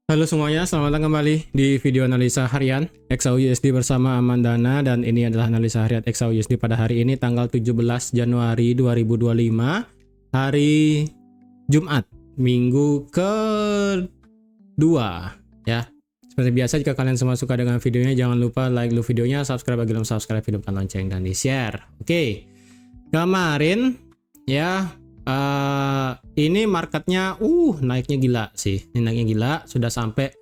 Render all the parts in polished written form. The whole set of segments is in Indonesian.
Halo semuanya, selamat datang kembali di video analisa harian XAUUSD bersama Amandana, dan ini adalah analisa harian XAUUSD pada hari ini tanggal 17 Januari 2025, hari Jumat, minggu kedua ya. Seperti biasa, jika kalian semua suka dengan videonya, jangan lupa like dulu videonya, subscribe bagi belum subscribe, hidupkan lonceng dan di share. Oke, kemarin ya ini marketnya naiknya gila sih. Ini naiknya gila, sudah sampai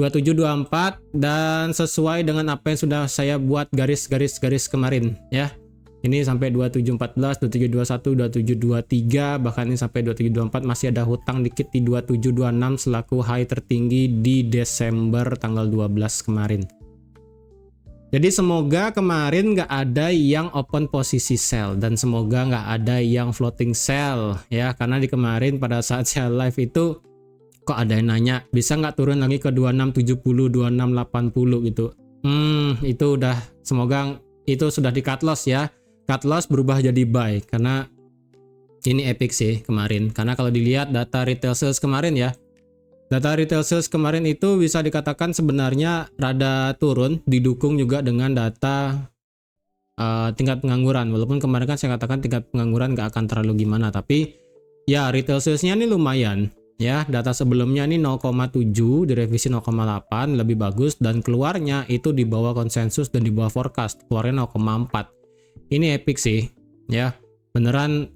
2724 dan sesuai dengan apa yang sudah saya buat garis-garis kemarin ya. Ini sampai 2714, 2721, 2723, bahkan ini sampai 2724, masih ada hutang dikit di 2726 selaku high tertinggi di Desember tanggal 12 kemarin. Jadi semoga kemarin nggak ada yang open posisi sell dan semoga nggak ada yang floating sell ya, karena di kemarin pada saat saya live itu kok ada yang nanya bisa nggak turun lagi ke 2670, 2680 gitu. Itu udah, semoga itu sudah di cut loss ya. Cut loss berubah jadi buy karena ini epic sih kemarin. Karena kalau dilihat data retail sales kemarin ya, data retail sales kemarin itu bisa dikatakan sebenarnya rada turun, didukung juga dengan data tingkat pengangguran. Walaupun kemarin kan saya katakan tingkat pengangguran nggak akan terlalu gimana, tapi ya retail salesnya ini lumayan ya. Data sebelumnya ini 0,7, direvisi 0,8, lebih bagus, dan keluarnya itu di bawah konsensus dan di bawah forecast, keluarnya 0,4. Ini epic sih ya. Beneran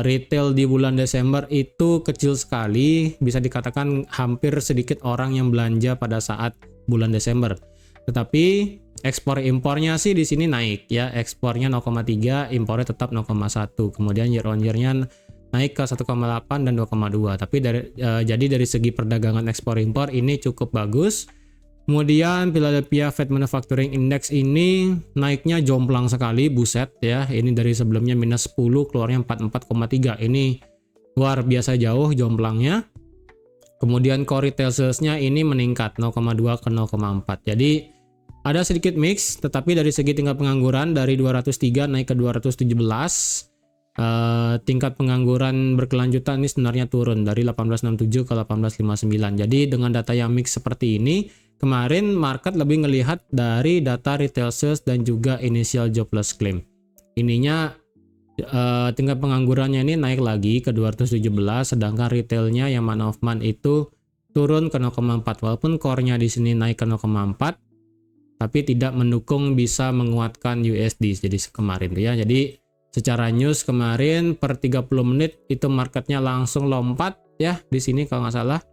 retail di bulan Desember itu kecil sekali, bisa dikatakan hampir sedikit orang yang belanja pada saat bulan Desember. Tetapi ekspor impornya sih di sini naik ya, ekspornya 0,3, impornya tetap 0,1. Kemudian year on year-nya naik ke 1,8 dan 2,2. Tapi jadi dari segi perdagangan ekspor impor ini cukup bagus. Kemudian Philadelphia Fed Manufacturing Index ini naiknya jomplang sekali, buset ya. Ini dari sebelumnya minus 10 keluarnya 44,3. Ini luar biasa jauh jomplangnya. Kemudian core retail sales-nya ini meningkat 0,2 ke 0,4. Jadi ada sedikit mix, tetapi dari segi tingkat pengangguran dari 203 naik ke 217. Tingkat pengangguran berkelanjutan ini sebenarnya turun dari 1867 ke 1859. Jadi dengan data yang mix seperti ini, kemarin market lebih ngelihat dari data retail sales dan juga initial jobless claim. Ininya tingkat penganggurannya ini naik lagi ke 217, sedangkan retailnya yang month of month itu turun ke 0,4. Walaupun core-nya di sini naik ke 0,4, tapi tidak mendukung bisa menguatkan USD jadi kemarin ya. Jadi secara news kemarin per 30 menit itu marketnya langsung lompat ya di sini kalau nggak salah.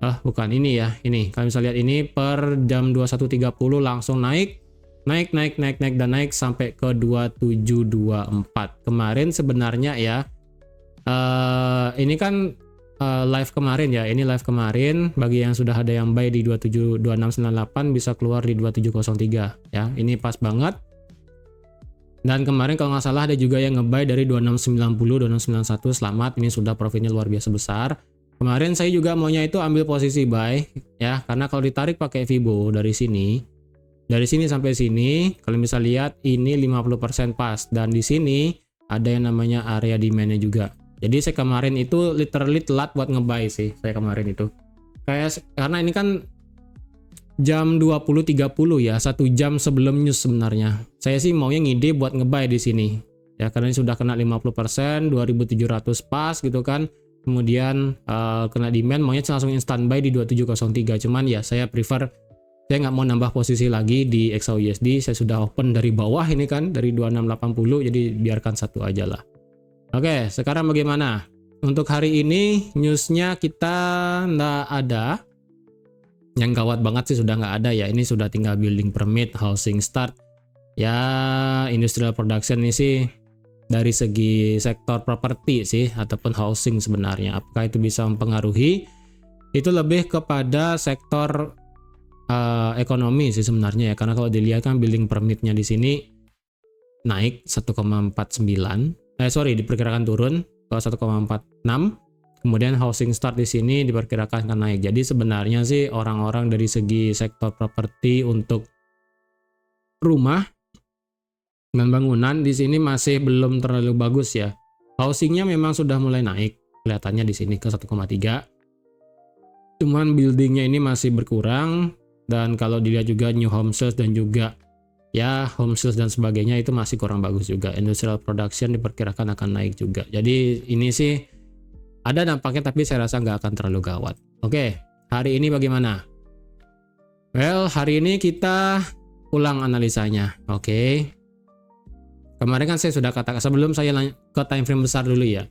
Bukan ini ya, ini kalau bisa lihat ini per jam 21.30 langsung naik dan naik sampai ke 2724 kemarin sebenarnya ya. Ini kan live kemarin ya, ini live kemarin. Bagi yang sudah ada yang buy di 2698 bisa keluar di 2703 ya, ini pas banget. Dan kemarin kalau nggak salah ada juga yang nge-buy dari 2690, 2691, selamat, ini sudah profitnya luar biasa besar. Kemarin saya juga maunya itu ambil posisi buy ya, karena kalau ditarik pakai Fibo dari sini sampai sini, kalian bisa lihat ini 50% pas, dan di sini ada yang namanya area demand-nya juga. Jadi saya kemarin itu literally telat buat nge-buy sih saya kemarin itu. Karena ini kan jam 20.30 ya, 1 jam sebelum news sebenarnya. Saya sih maunya ngide buat nge-buy di sini. Ya karena ini sudah kena 50%, 2.700 pas gitu kan. Kemudian kena demand, maunya langsung instant buy di 2703. Cuman ya saya prefer, saya nggak mau nambah posisi lagi di XAUUSD. Saya sudah open dari bawah ini kan, dari 2680, jadi biarkan satu aja lah. Oke, sekarang bagaimana? Untuk hari ini newsnya kita nggak ada. Yang gawat banget sih sudah nggak ada ya. Ini sudah tinggal building permit, housing start ya, industrial production ini sih dari segi sektor properti sih ataupun housing sebenarnya. Apakah itu bisa mempengaruhi? Itu lebih kepada sektor ekonomi sih sebenarnya ya, karena kalau dilihat kan building permitnya di sini naik 1,49, diperkirakan turun ke 1,46. Kemudian housing start di sini diperkirakan akan naik. Jadi sebenarnya sih orang-orang dari segi sektor properti untuk rumah dan bangunan di sini masih belum terlalu bagus ya. Housingnya memang sudah mulai naik, kelihatannya di sini ke 1,3. Cuman buildingnya ini masih berkurang, dan kalau dilihat juga new home sales dan juga ya home sales dan sebagainya itu masih kurang bagus juga. Industrial production diperkirakan akan naik juga. Jadi ini sih ada dampaknya, tapi saya rasa nggak akan terlalu gawat. Oke, hari ini bagaimana? Well, hari ini kita ulang analisanya. Oke. Kemarin kan saya sudah katakan, sebelum saya ke time frame besar dulu ya.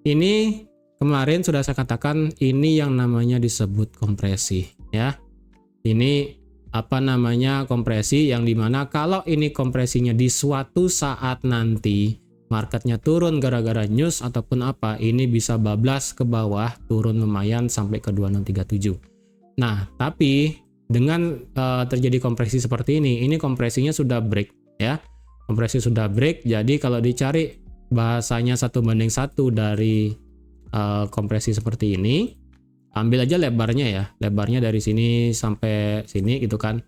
Ini kemarin sudah saya katakan ini yang namanya disebut kompresi ya. Ini apa namanya kompresi, yang dimana kalau ini kompresinya di suatu saat nanti marketnya turun gara-gara news ataupun apa, ini bisa bablas ke bawah, turun lumayan sampai ke 2637. Nah, tapi dengan terjadi kompresi seperti ini kompresinya sudah break ya. Kompresi sudah break, jadi kalau dicari bahasanya 1:1 dari kompresi seperti ini, ambil aja lebarnya ya, lebarnya dari sini sampai sini gitu kan.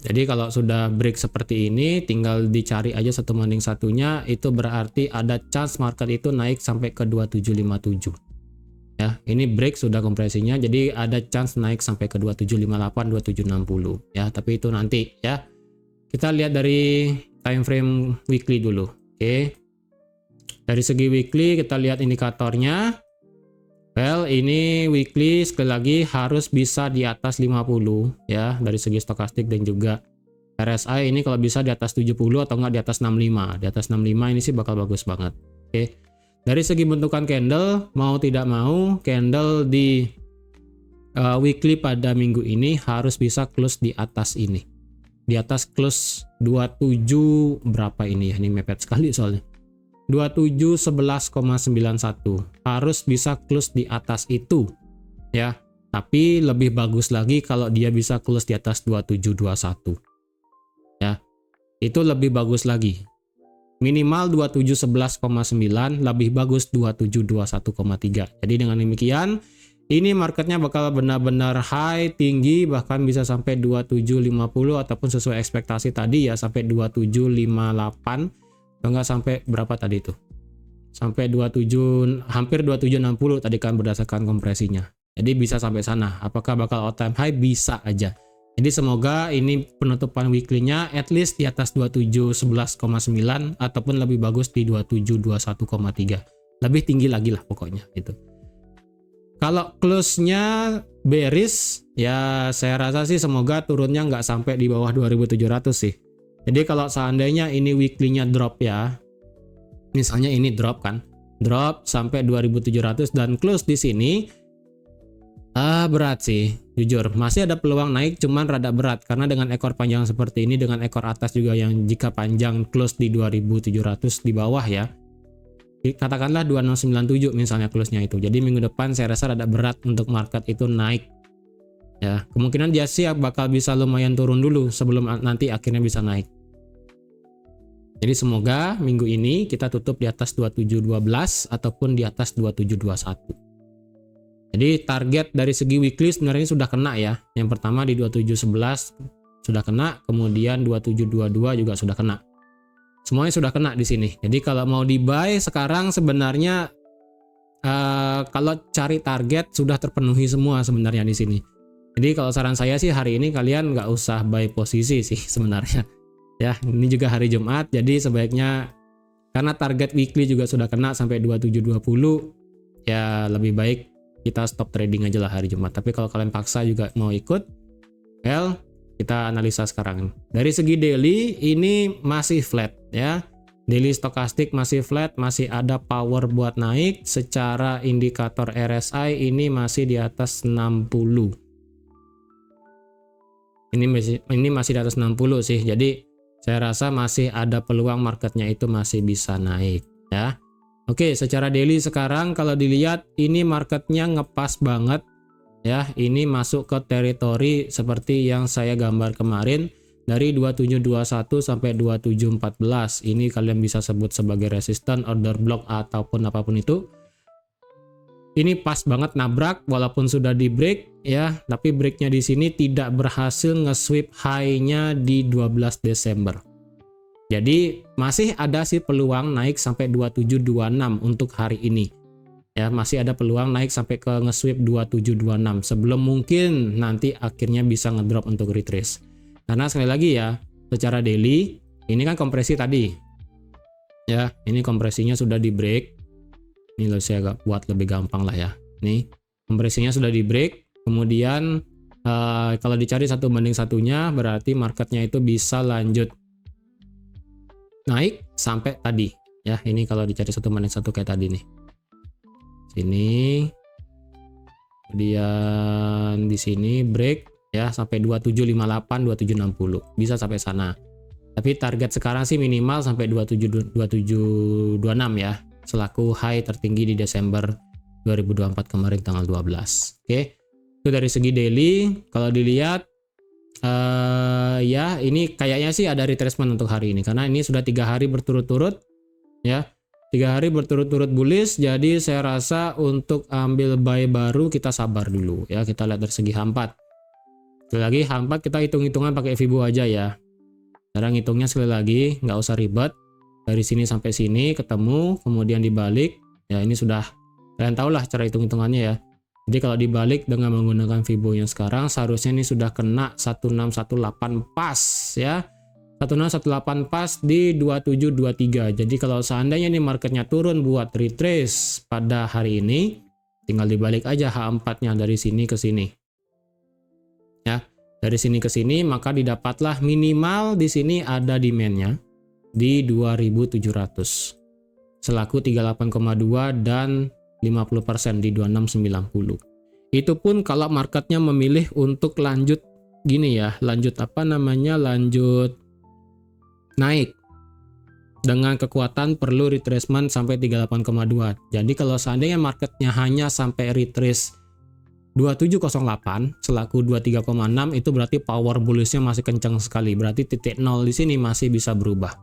Jadi kalau sudah break seperti ini, tinggal dicari aja 1:1-nya, itu berarti ada chance market itu naik sampai ke 2757 ya. Ini break sudah kompresinya, jadi ada chance naik sampai ke 2758, 2760 ya, tapi itu nanti ya. Kita lihat dari time frame weekly dulu. Oke. Dari segi weekly kita lihat indikatornya. Well, ini weekly sekali lagi harus bisa di atas 50 ya, dari segi stokastik dan juga RSI ini kalau bisa di atas 70 atau enggak di atas 65. Di atas 65 ini sih bakal bagus banget. Oke. Dari segi bentukan candle, mau tidak mau candle di weekly pada minggu ini harus bisa close di atas ini. Di atas close 27 berapa ini ya, ini mepet sekali soalnya. 2711,91 harus bisa close di atas itu ya. Tapi lebih bagus lagi kalau dia bisa close di atas 2721 ya. Itu lebih bagus lagi. Minimal 2711,9, lebih bagus 2721,3. Jadi dengan demikian ini marketnya bakal benar-benar high, tinggi, bahkan bisa sampai 2750 ataupun sesuai ekspektasi tadi ya sampai 2758, atau enggak sampai berapa tadi itu? Sampai 27, hampir 2760 tadi kan berdasarkan kompresinya. Jadi bisa sampai sana. Apakah bakal all time high? Bisa aja. Jadi semoga ini penutupan weekly-nya at least di atas 2711,9 ataupun lebih bagus di 2721,3. Lebih tinggi lagi lah pokoknya itu. Kalau close-nya bearish, ya saya rasa sih semoga turunnya nggak sampai di bawah 2700 sih. Jadi kalau seandainya ini weekly-nya drop ya, misalnya ini drop kan, drop sampai 2700 dan close di sini, berat sih, jujur. Masih ada peluang naik, cuman rada berat karena dengan ekor panjang seperti ini, dengan ekor atas juga yang jika panjang close di 2700 di bawah ya. Katakanlah 2697 misalnya close-nya itu. Jadi minggu depan saya rasa rada berat untuk market itu naik. Ya, kemungkinan dia sih bakal bisa lumayan turun dulu sebelum nanti akhirnya bisa naik. Jadi semoga minggu ini kita tutup di atas 2712 ataupun di atas 2721. Jadi target dari segi weekly sebenarnya sudah kena ya. Yang pertama di 2711 sudah kena, kemudian 2722 juga sudah kena. Semuanya sudah kena di sini. Jadi kalau mau di buy sekarang sebenarnya kalau cari target sudah terpenuhi semua sebenarnya di sini. Jadi kalau saran saya sih hari ini kalian nggak usah buy posisi sih sebenarnya. Ya, ini juga hari Jumat, jadi sebaiknya karena target weekly juga sudah kena sampai 2720, ya lebih baik kita stop trading aja lah hari Jumat. Tapi kalau kalian paksa juga mau ikut, well, kita analisa sekarang. Dari segi daily ini masih flat ya. Daily stokastik masih flat, masih ada power buat naik. Secara indikator RSI ini masih di atas 60. Ini masih di atas 60 sih. Jadi saya rasa masih ada peluang marketnya itu masih bisa naik ya. Oke, secara daily sekarang kalau dilihat ini marketnya ngepas banget. Ya, ini masuk ke teritori seperti yang saya gambar kemarin dari 2721 sampai 2714. Ini kalian bisa sebut sebagai resistance, order block ataupun apapun itu. Ini pas banget nabrak walaupun sudah di break ya, tapi breaknya di sini tidak berhasil nge-sweep high-nya di 12 Desember. Jadi masih ada sih peluang naik sampai 2726 untuk hari ini. Ya, masih ada peluang naik sampai ke nge-sweep 2726 sebelum mungkin nanti akhirnya bisa ngedrop untuk retrace. Karena sekali lagi ya, secara daily ini kan kompresi tadi. Ya, ini kompresinya sudah di break. Ini loh, saya agak buat lebih gampang lah ya. Nih, kompresinya sudah di break. Kemudian kalau dicari 1:1-nya berarti marketnya itu bisa lanjut naik sampai tadi. Ya, ini kalau dicari 1:1 kayak tadi nih. Sini, kemudian di sini break ya sampai 2758, 2760, bisa sampai sana. Tapi target sekarang sih minimal sampai 2726 ya, selaku high tertinggi di Desember 2024 kemarin tanggal 12. Oke, itu dari segi daily. Kalau dilihat ya ini kayaknya sih ada retracement untuk hari ini karena ini sudah 3 hari berturut-turut ya. 3 hari berturut-turut bullish, jadi saya rasa untuk ambil buy baru kita sabar dulu ya. Kita lihat dari segi H4. Sekali lagi H4 kita hitung-hitungan pakai Fibo aja ya. Sekarang hitungnya sekali lagi, nggak usah ribet. Dari sini sampai sini ketemu, kemudian dibalik. Ya ini sudah kalian tahu lah cara hitung-hitungannya ya. Jadi kalau dibalik dengan menggunakan Fibo yang sekarang, seharusnya ini sudah kena 1618 pas ya. 1618 pas di 2723. Jadi kalau seandainya ini marketnya turun buat retrace pada hari ini, tinggal dibalik aja H4-nya dari sini ke sini. Ya, dari sini ke sini maka didapatlah minimal di sini ada demand-nya di 2700. Selaku 38,2 dan 50% di 2690. Itu pun kalau marketnya memilih untuk lanjut gini ya, lanjut naik dengan kekuatan perlu retracement sampai 38,2. Jadi kalau seandainya marketnya hanya sampai retrace 2708 selaku 23,6 itu berarti power bullishnya masih kencang sekali. Berarti titik nol di sini masih bisa berubah.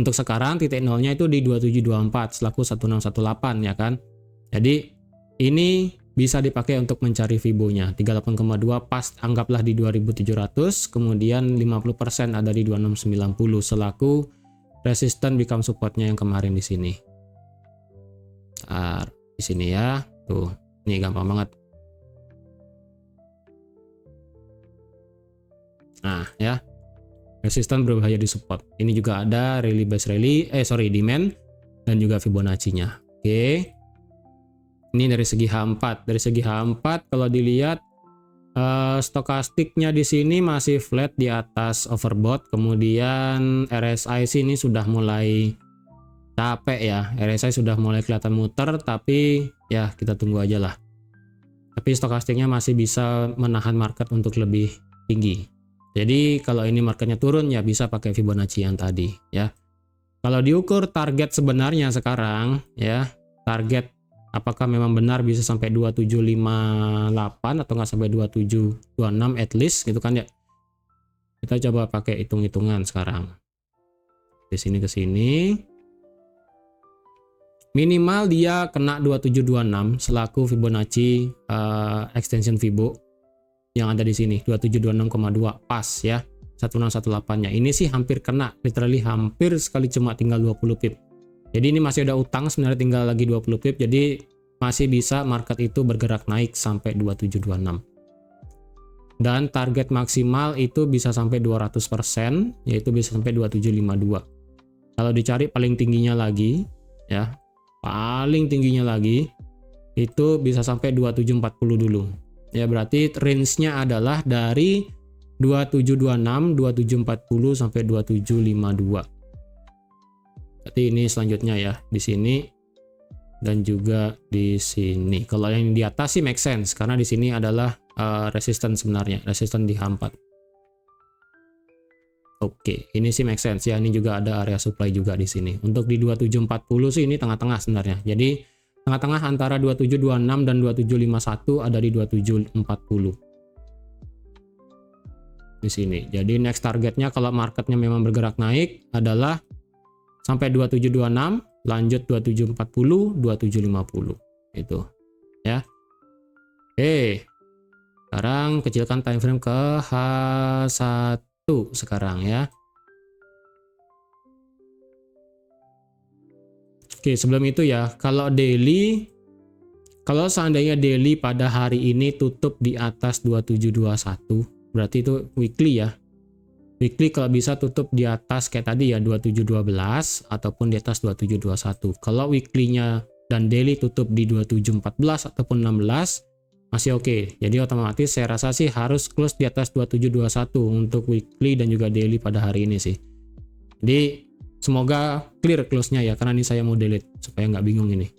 Untuk sekarang titik nolnya itu di 2724 selaku 1618 ya kan. Jadi ini bisa dipakai untuk mencari Fibo-nya. 38,2 pas anggaplah di 2700, kemudian 50% ada di 2690 selaku resisten become support-nya yang kemarin di sini. Di sini ya. Tuh, ini gampang banget. Nah, ya. Resisten berbahaya di support. Ini juga ada rally base rally, demand dan juga Fibonacci-nya. Oke. Ini dari segi H4. Dari segi H4 kalau dilihat stokastiknya di sini masih flat di atas overbought. Kemudian RSI sini sudah mulai capek ya. RSI sudah mulai kelihatan muter, tapi ya kita tunggu aja lah. Tapi stokastiknya masih bisa menahan market untuk lebih tinggi. Jadi kalau ini marketnya turun ya bisa pakai Fibonacci yang tadi ya. Kalau diukur target sebenarnya sekarang ya, target apakah memang benar bisa sampai 2758 atau nggak sampai 2726 at least gitu kan ya. Kita coba pakai hitung-hitungan sekarang. Di sini ke sini. Minimal dia kena 2726 selaku Fibonacci extension Fibo yang ada di sini 2726,2 pas ya. 1618-nya. Ini sih hampir kena, literally hampir sekali, cuma tinggal 20 pip. Jadi ini masih ada utang sebenarnya, tinggal lagi 20 pip. Jadi masih bisa market itu bergerak naik sampai 2726. Dan target maksimal itu bisa sampai 200%, yaitu bisa sampai 2752. Kalau dicari paling tingginya lagi, ya, paling tingginya lagi, itu bisa sampai 2740 dulu. Ya berarti range-nya adalah dari 2726, 2740 sampai 2752. Berarti ini selanjutnya ya, di sini dan juga di sini. Kalau yang di atas sih make sense karena di sini adalah resistance sebenarnya, resistance di H4. Oke, ini sih make sense ya. Ini juga ada area supply juga di sini. Untuk di 2740 sih ini tengah-tengah sebenarnya. Jadi tengah-tengah antara 2726 dan 2751 ada di 2740. Di sini. Jadi next targetnya kalau marketnya memang bergerak naik adalah sampai 2726, lanjut 2740, 2750. Itu. Ya. Oke. Sekarang kecilkan time frame ke H1 sekarang ya. Oke, sebelum itu ya, kalau daily Kalau seandainya daily pada hari ini tutup di atas 2721, berarti itu weekly ya. Weekly kalau bisa tutup di atas kayak tadi ya 2712 ataupun di atas 2721. Kalau weekly-nya dan daily tutup di 2714 ataupun 16 masih oke. Jadi otomatis saya rasa sih harus close di atas 2721 untuk weekly dan juga daily pada hari ini sih. Jadi semoga clear close-nya ya, karena ini saya mau delete supaya nggak bingung ini.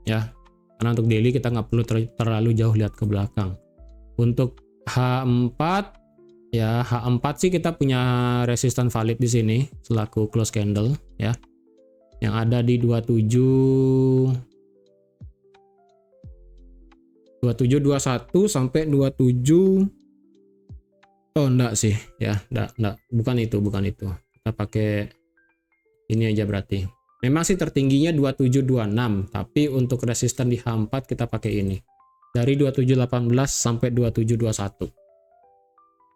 Ya, karena untuk daily kita nggak perlu terlalu jauh lihat ke belakang. Untuk H4 ya, H4 sih kita punya resistance valid di sini selaku close candle ya. Yang ada di 2721 sampai 27. Oh enggak sih ya, enggak, bukan itu. Kita pakai ini aja berarti. Memang sih tertingginya 2726, tapi untuk resisten di H4 kita pakai ini. Dari 2718 sampai 2721.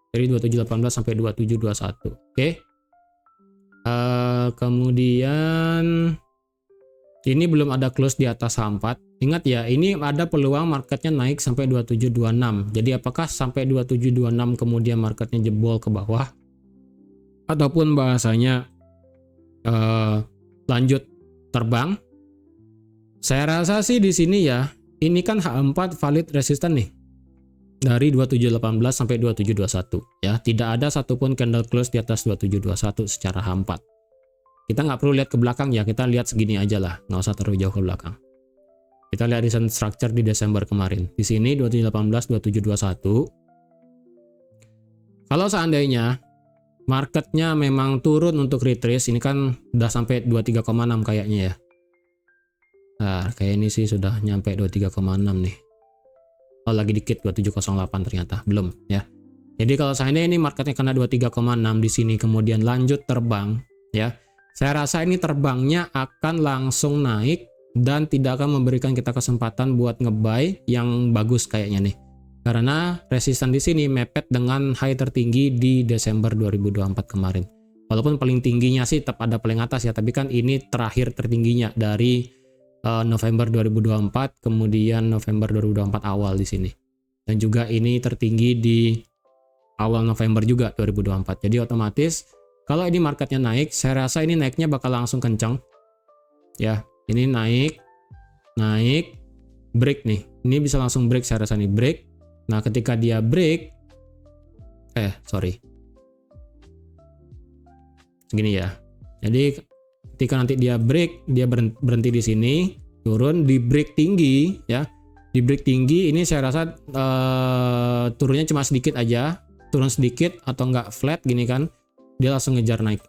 Dari 2718 sampai 2721. Oke. Kemudian ini belum ada close di atas H4. Ingat ya, ini ada peluang marketnya naik sampai 2726. Jadi apakah sampai 2726 kemudian marketnya jebol ke bawah? Ataupun bahasanya lanjut terbang? Saya rasa sih di sini ya, ini kan H4 valid resisten nih. Dari 2718 sampai 2721 ya. Tidak ada satupun candle close di atas 2721 secara H4. Kita nggak perlu lihat ke belakang ya, kita lihat segini aja lah, nggak usah terlalu jauh ke belakang. Kita lihat recent structure di Desember kemarin. Di sini 2718, 2721. Kalau seandainya marketnya memang turun untuk retrace, ini kan udah sampai 23,6 kayaknya ya. Nah, kayak ini sih sudah nyampe 23,6 nih. Oh, lagi dikit 2708 ternyata, belum ya. Jadi kalau seandainya ini marketnya kena 23,6 di sini kemudian lanjut terbang ya. Saya rasa ini terbangnya akan langsung naik dan tidak akan memberikan kita kesempatan buat nge-buy yang bagus kayaknya nih. Karena resisten di sini mepet dengan high tertinggi di Desember 2024 kemarin. Walaupun paling tingginya sih tetap ada paling atas ya, tapi kan ini terakhir tertingginya dari November 2024 kemudian November 2024 awal di sini. Dan juga ini tertinggi di awal November juga 2024. Jadi otomatis kalau ini marketnya naik, saya rasa ini naiknya bakal langsung kencang. Ya, ini naik, break nih. Ini bisa langsung break, saya rasa nih break. Nah, ketika dia break, segini ya. Jadi ketika nanti dia break, dia berhenti di sini, turun di break tinggi, ya. Di break tinggi ini saya rasa turunnya cuma sedikit aja, turun sedikit atau enggak flat gini kan, dia langsung ngejar naik.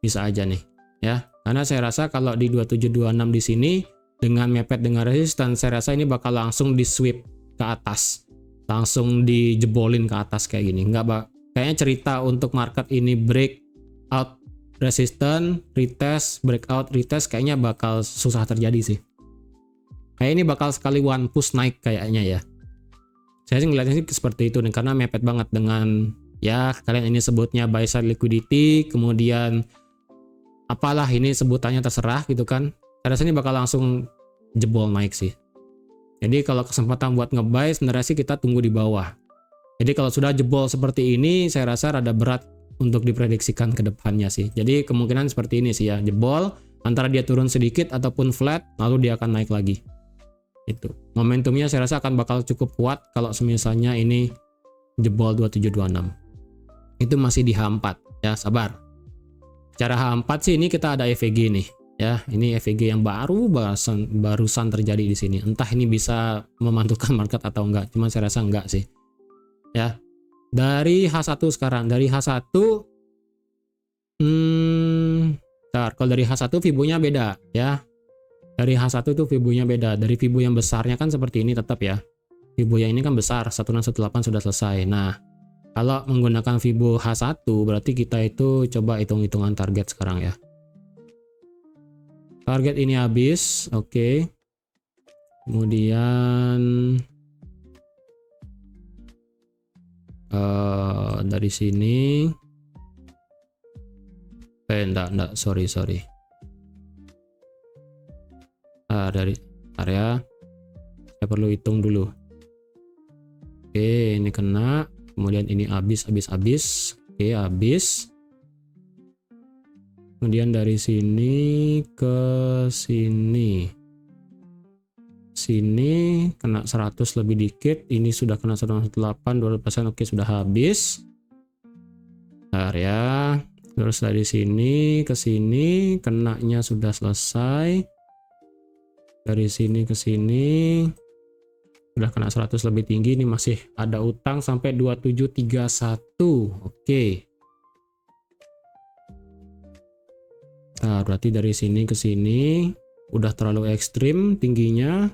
Bisa aja nih, ya. Karena saya rasa kalau di 2726 di sini dengan mepet dengan resisten, saya rasa ini bakal langsung di sweep ke atas, langsung dijebolin ke atas kayak gini. Kayaknya cerita untuk market ini break out resisten, retest, breakout, retest kayaknya bakal susah terjadi sih. Kayak ini bakal sekali one push naik kayaknya ya. Saya sih ngeliatnya sih seperti itu nih, karena mepet banget dengan ya kalian ini sebutnya buy side liquidity, kemudian apalah ini sebutannya terserah gitu kan. Saya rasa ini bakal langsung jebol naik sih. Jadi kalau kesempatan buat nge-buy sebenarnya sih kita tunggu di bawah. Jadi kalau sudah jebol seperti ini saya rasa rada berat untuk diprediksikan ke depannya sih. Jadi kemungkinan seperti ini sih ya, jebol antara dia turun sedikit ataupun flat lalu dia akan naik lagi. Itu. Momentumnya saya rasa akan bakal cukup kuat kalau misalnya ini jebol 2726. Itu masih di H4 ya, sabar. Cara H4 sih ini kita ada EVG nih ya. Ini EVG yang barusan terjadi di sini. Entah ini bisa memantulkan market atau enggak, cuman saya rasa enggak sih. Ya. Dari H1 sekarang, dari H1 kalau dari H1 Fibonya beda ya. Dari H1 itu Fibonya beda. Dari Fibo yang besarnya kan seperti ini tetap ya. Fibo yang ini kan besar, 1618 sudah selesai. Nah, kalau menggunakan Fibo H1 berarti kita itu coba hitung-hitungan target sekarang ya. Target ini habis, oke. Kemudian dari sini enggak, sorry. Dari area saya perlu hitung dulu. Oke, ini kena, kemudian ini habis. Oke, habis. Kemudian dari sini ke sini kena 100 lebih dikit, ini sudah kena 108, 200%. Oke, sudah habis. Bentar ya. Terus dari sini ke sini kenanya sudah selesai. Dari sini ke sini udah kena 100 lebih tinggi, ini masih ada utang sampai 2731. Oke. Nah, berarti dari sini ke sini udah terlalu ekstrim tingginya.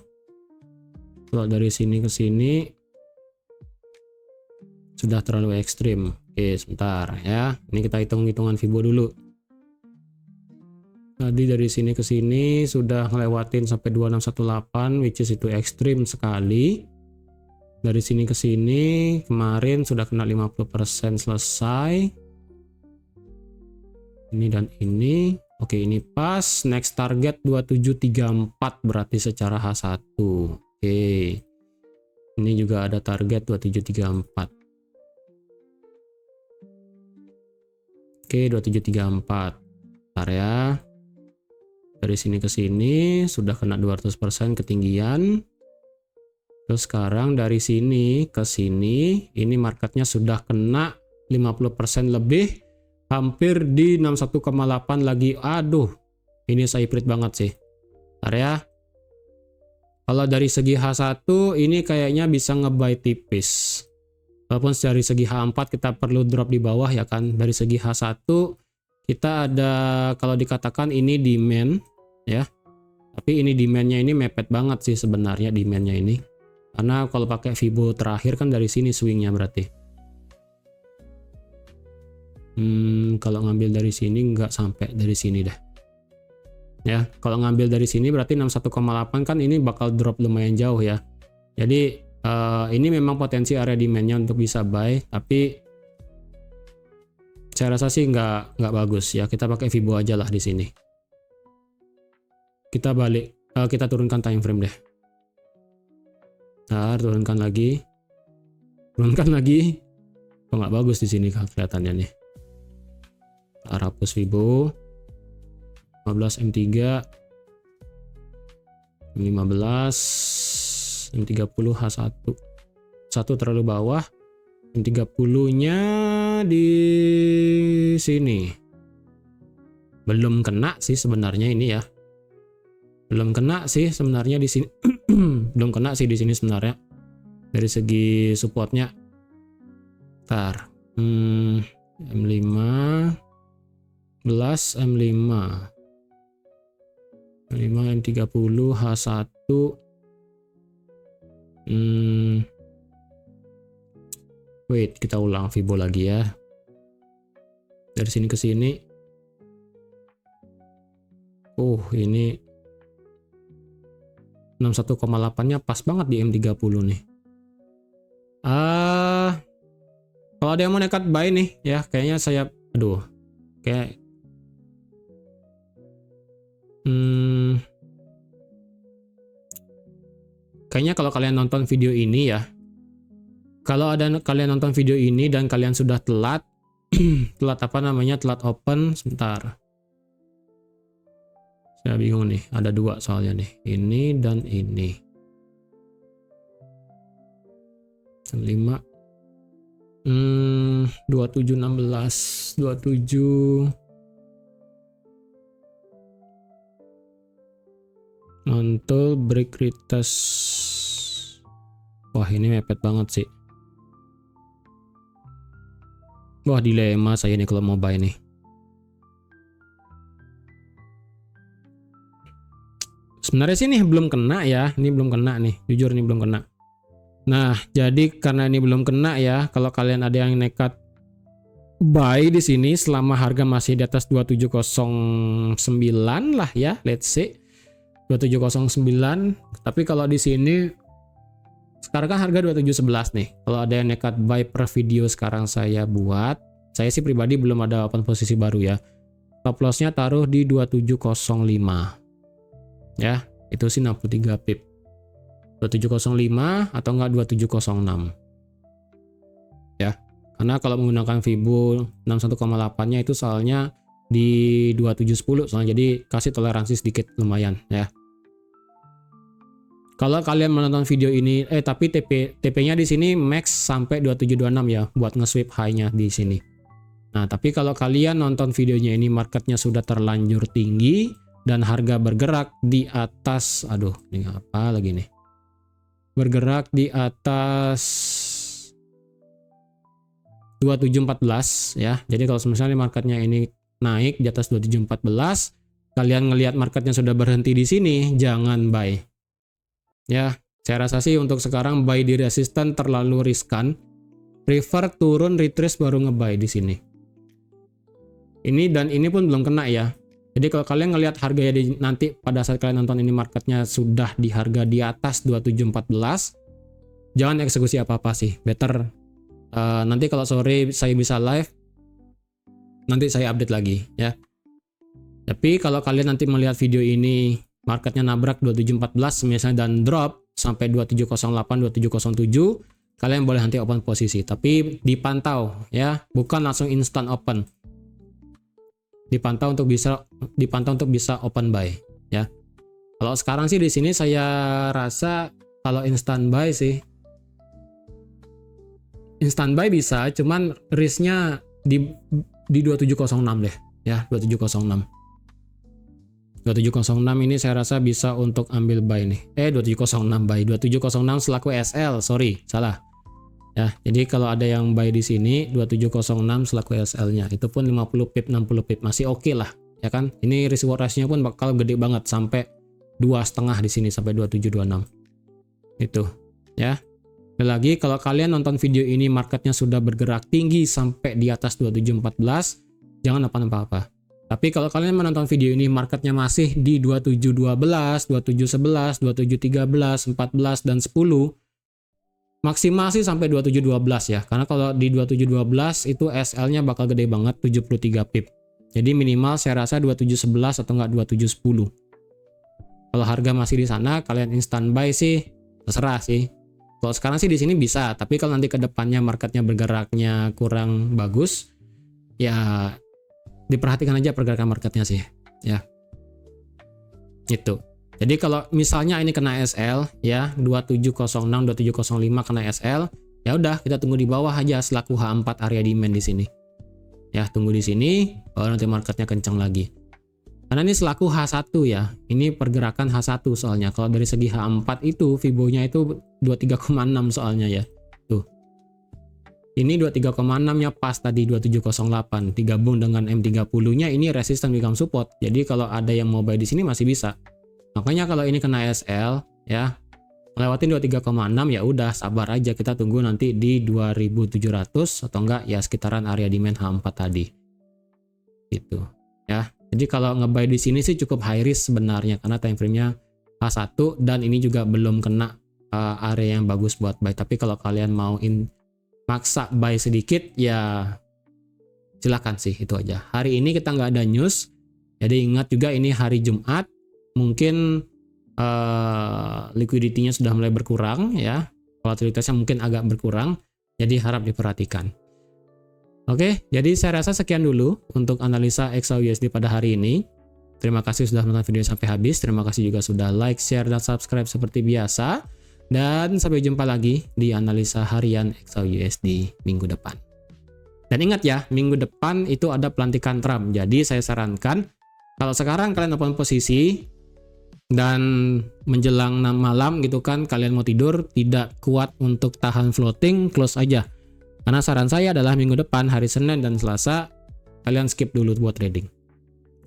Kalau dari sini ke sini sudah terlalu ekstrim. Oke, sebentar ya. Ini kita hitung-hitungan Fibo dulu. Tadi dari sini ke sini sudah ngelewatin sampai 2618, which is itu ekstrim sekali. Dari sini ke sini kemarin sudah kena 50% selesai. Ini dan ini. Oke, ini pas. Next target 2734 berarti secara H1. Oke. Ini juga ada target 2734. Oke, 2734. Bentar ya. Dari sini ke sini sudah kena 200% ketinggian. Terus sekarang dari sini ke sini ini marketnya sudah kena 50% lebih, hampir di 61,8 lagi. Aduh, ini saya iprit banget sih. Bentar ya. Kalau dari segi H1 ini kayaknya bisa nge-buy tipis. Walaupun dari segi H4 kita perlu drop di bawah ya kan. Dari segi H1 kita ada, kalau dikatakan ini demand ya. Tapi ini demandnya ini mepet banget sih sebenarnya demandnya ini. Karena kalau pakai Fibo terakhir kan dari sini swingnya berarti. Kalau ngambil dari sini nggak sampai dari sini dah. Ya, kalau ngambil dari sini berarti 61,8 kan ini bakal drop lumayan jauh ya. Jadi ini memang potensi area demandnya untuk bisa buy, tapi saya rasa sih nggak bagus ya. Kita pakai Fibo aja lah di sini. Kita balik, kita turunkan time frame deh. Nah, turunkan lagi. Kok nggak bagus di sini kelihatannya nih. Hapus Fibo. 15 M3 15 M30 H1 terlalu bawah, M30 nya di sini belum kena sih sebenarnya ini ya, belum kena sih sebenarnya di sini belum kena sih di sini sebenarnya dari segi supportnya. Ntar M5 M5 M30 H1 wait, kita ulang Fibo lagi ya. Dari sini ke sini. Ini 61,8 nya pas banget di M30 nih. Kalau ada yang mau nekat buy nih ya, kayaknya saya kayak kayaknya kalau kalian nonton video ini ya, kalau ada kalian nonton video ini dan kalian sudah telat telat open, sebentar, saya bingung nih, ada dua soalnya nih, ini dan ini. 5 2716 27 mantul break retest. Wah, ini mepet banget sih. Wah, dilema saya nih kalau mau buy nih. Sebenarnya sih ini belum kena ya, ini belum kena nih, jujur ini belum kena. Nah, jadi karena ini belum kena ya, kalau kalian ada yang nekat buy di sini selama harga masih di atas 2709 lah ya, let's say 2709. Tapi kalau di sini sekarang kan harga 2711 nih. Kalau ada yang nekat buy per video sekarang saya buat, saya sih pribadi belum ada open posisi baru ya. Stop lossnya taruh di 2705 ya. Itu sih 63 pip. 2705 atau enggak 2706. Ya. Karena kalau menggunakan Fibo 61,8-nya itu soalnya di 2710 soalnya, jadi kasih toleransi sedikit lumayan ya. Kalau kalian menonton video ini tapi TP-nya di sini max sampai 2726 ya buat nge-sweep high-nya di sini. Nah, tapi kalau kalian nonton videonya ini marketnya sudah terlanjur tinggi dan harga bergerak di atas, aduh ini apa lagi nih? Bergerak di atas 2714 ya. Jadi kalau misalnya marketnya ini naik di atas 2714, kalian ngelihat marketnya sudah berhenti di sini, jangan buy. Ya, saya rasa sih untuk sekarang buy di resisten terlalu riskan. Prefer turun retrace baru nge-buy di sini. Ini dan ini pun belum kena ya. Jadi kalau kalian ngelihat harganya nanti pada saat kalian nonton ini marketnya sudah di harga di atas 2714, jangan eksekusi apa-apa sih. Better nanti kalau sore saya bisa live, nanti saya update lagi ya. Tapi kalau kalian nanti melihat video ini marketnya nabrak 2714 misalnya dan drop sampai 2708, 2707, kalian boleh nanti open posisi. Tapi dipantau ya, bukan langsung instant open. Dipantau untuk bisa open buy ya. Kalau sekarang sih di sini saya rasa kalau instant buy sih instant buy bisa, cuman risknya di 2706 deh ya, 2706. 2706 ini saya rasa bisa untuk ambil buy nih. 2706 buy, 2706 selaku SL, sorry, salah. Ya, jadi kalau ada yang buy di sini 2706 selaku SL-nya, itu pun 50 pip, 60 pip masih oke lah, ya kan? Ini risk reward ratio-nya pun bakal gede banget sampai 2,5 di sini sampai 2726. Itu, ya. Lagi kalau kalian nonton video ini marketnya sudah bergerak tinggi sampai di atas 2714, jangan apa-apa. Tapi kalau kalian menonton video ini marketnya masih di 2712, 2711, 2713, 14 dan 10, maksimal sih sampai 2712 ya. Karena kalau di 2712 itu SL-nya bakal gede banget 73 pip. Jadi minimal saya rasa 2711 atau enggak 2710. Kalau harga masih di sana, kalian instant buy sih terserah sih. Kalau sekarang sih di sini bisa, tapi kalau nanti ke depannya marketnya bergeraknya kurang bagus, ya diperhatikan aja pergerakan marketnya sih, ya. Itu. Jadi kalau misalnya ini kena SL, ya 2706, 2705 kena SL, ya udah kita tunggu di bawah aja selaku H4 area demand di sini. Ya tunggu di sini, baru nanti marketnya kencang lagi. Karena ini selaku H1 ya, ini pergerakan H1 soalnya. Kalau dari segi H4 itu Fibo-nya itu 23,6 soalnya ya. Tuh. Ini 23,6-nya pas tadi 2708 digabung dengan M30-nya ini resisten become support. Jadi kalau ada yang mau buy di sini masih bisa. Makanya kalau ini kena SL ya, lewatin 23,6 ya udah sabar aja, kita tunggu nanti di 2700 atau enggak ya sekitaran area demand H4 tadi. Gitu ya. Jadi kalau nge-buy di sini sih cukup high risk sebenarnya karena time frame-nya H1 dan ini juga belum kena area yang bagus buat buy. Tapi kalau kalian mau maksa buy sedikit ya silakan sih, itu aja. Hari ini kita nggak ada news, jadi ingat juga ini hari Jumat, mungkin liquidity-nya sudah mulai berkurang ya, volatilitasnya mungkin agak berkurang, jadi harap diperhatikan. Oke, jadi saya rasa sekian dulu untuk analisa XAUUSD pada hari ini. Terima kasih sudah menonton video sampai habis, terima kasih juga sudah like, share, dan subscribe seperti biasa. Dan sampai jumpa lagi di analisa harian XAUUSD minggu depan. Dan ingat ya, minggu depan itu ada pelantikan Trump. Jadi saya sarankan, kalau sekarang kalian open posisi dan menjelang malam gitu kan, kalian mau tidur, tidak kuat untuk tahan floating, close aja. Karena saran saya adalah minggu depan, hari Senin dan Selasa, kalian skip dulu buat trading.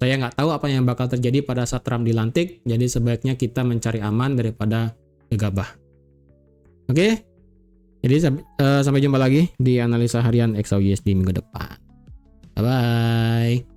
Saya nggak tahu apa yang bakal terjadi pada saat Trump dilantik, jadi sebaiknya kita mencari aman daripada gegabah. Oke, jadi sampai jumpa lagi di analisa harian XAUUSD minggu depan. Bye-bye.